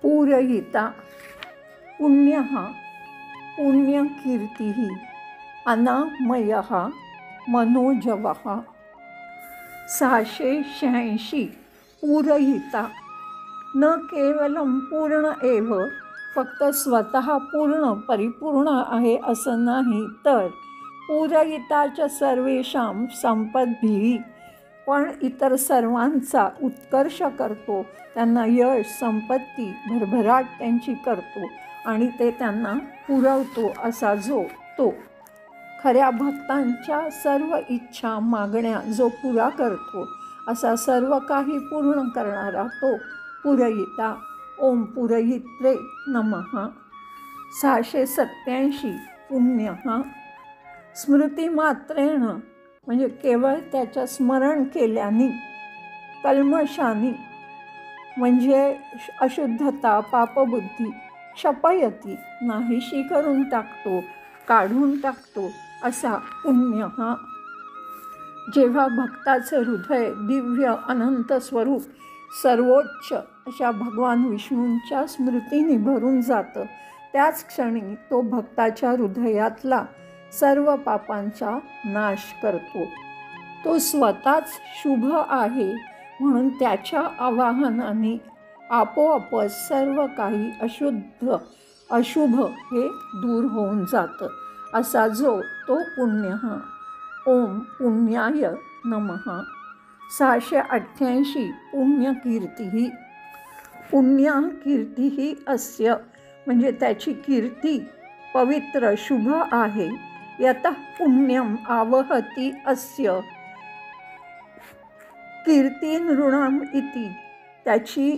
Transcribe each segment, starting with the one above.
पूरयिता पुण्यः पुण्यकीर्तिः अनामयः मनोजवः 686 पूरयिता न केवलम पूर्ण एव फक्त स्वतः पूर्ण परिपूर्ण आहे असं नाही तर पूरयिताच्या सर्वेषां संपद्भिः पण इतर सर्वांचा उत्कर्ष करतो, त्यांना यश संपत्ती भरभराट त्यांची करतो आणि ते त्यांना पुरवतो असा जो तो खऱ्या भक्तांच्या सर्व इच्छा मागण्या जो पुरा करतो असा सर्व काही पूर्ण करणारा तो पूरयिता. ओम पूरयित्रे नमः. 687 पुण्यः स्मृतिमात्रेण म्हणजे केवळ त्याचं स्मरण केल्याने, कल्मशानी म्हणजे अशुद्धता पापबुद्धी, क्षपयती नाहीशी करून टाकतो, काढून टाकतो असा पुण्य हा. जेव्हा भक्ताचं हृदय दिव्य अनंत स्वरूप सर्वोच्च अशा भगवान विष्णूंच्या स्मृतीने भरून जातं त्याच क्षणी तो भक्ताच्या हृदयातला सर्व पापांचा नाश करतो. तो स्वतःच शुभ आहे म्हणून त्याच्या आवाहनाने आपोआपच सर्व काही अशुभ हे दूर होऊन जातं असा जो तो पुण्य हा. ओम पुण्याय नमः. 688 पुण्यकीर्तिः पुण्यकीर्तिः अस्य म्हणजे त्याची कीर्ती पवित्र शुभ आहे. यतः पुण्यम आवहती अस्य कीर्ती नृणाम इति त्याची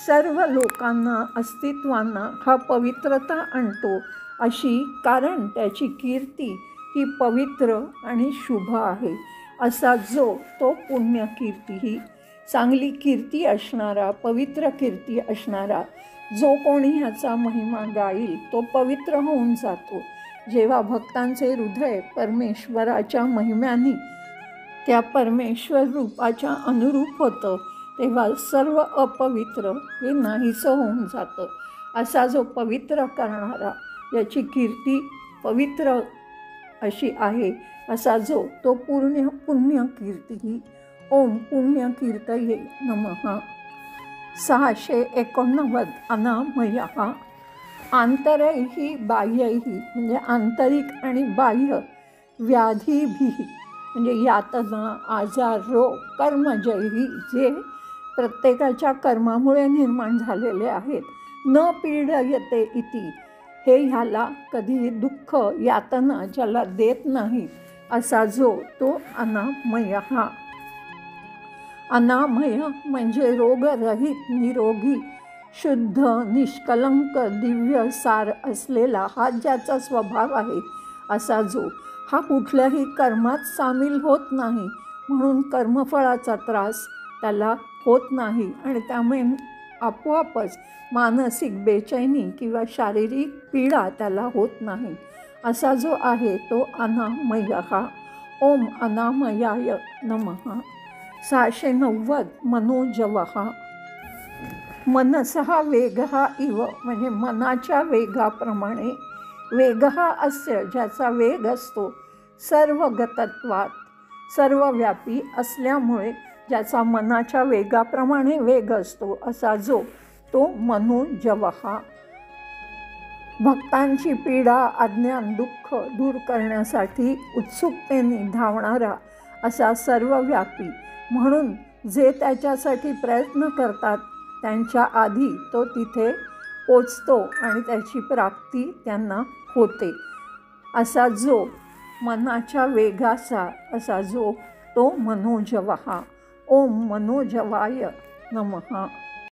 सर्व लोकांना अस्तित्वांना हा पवित्रता आणतो अशी, कारण त्याची कीर्ती ही पवित्र आणि शुभ आहे असा जो तो पुण्यकीर्ती. चांगली कीर्ती असणारा, पवित्र कीर्ती असणारा जो कोणी ह्याचा महिमा गाईल तो पवित्र होऊन जातो. जेव्हा भक्तांचे हृदय परमेश्वराच्या महिम्याने त्या परमेश्वर रूपाच्या अनुरूप होतं तेव्हा सर्व अपवित्र हे नाहीसं होऊन जातं असा जो पवित्र करणारा, ज्याची कीर्ती पवित्र अशी आहे असा जो तो पुण्यकीर्ती. ओम पुण्यकीर्तये नमः. 689 अनामयः आंतरैहि बाह्यैहि म्हणजे आंतरिक आणि बाह्य व्याधीभिः म्हणजे यातना आजार रोग कर्मजैहि जे प्रत्येकाच्या कर्मामुळे निर्माण झालेले आहेत. न पीडयते इति हे ह्याला कधी दुःख यातना ज्याला देत नाही असा जो तो अनामय हा. अनामय म्हणजे रोगरहित निरोगी शुद्ध निष्कलंक दिव्य सार असलेला हा ज्याचा स्वभाव आहे असा जो हा कुठल्याही कर्मात सामील होत नाही म्हणून कर्मफळाचा त्रास त्याला होत नाही आणि त्यामुळे आपोआपच मानसिक बेचैनी किंवा शारीरिक पीडा त्याला होत नाही असा जो आहे तो अनामय हा. ओम अनामयाय नमः. 690 मनोजवः मनसः वेगः इव म्हणजे मनाच्या वेगाप्रमाणे वेगः अस्य ज्याचा वेग असतो सर्वगतत्वात सर्वव्यापी असल्यामुळे ज्याचा मनाच्या वेगाप्रमाणे वेग असतो असा जो तो मनोजवः. भक्तांची पीडा अज्ञान दुःख दूर करण्यासाठी उत्सुकतेने धावणारा असा सर्वव्यापी म्हणून जे त्याच्यासाठी प्रयत्न करतात त्यांच्या आधी तो तिथे पोचतो आणि त्याची प्राप्ती त्यांना होते असा जो मनाच्या वेगाचा असा जो तो मनोजवः. ओम मनोजवाय नमः.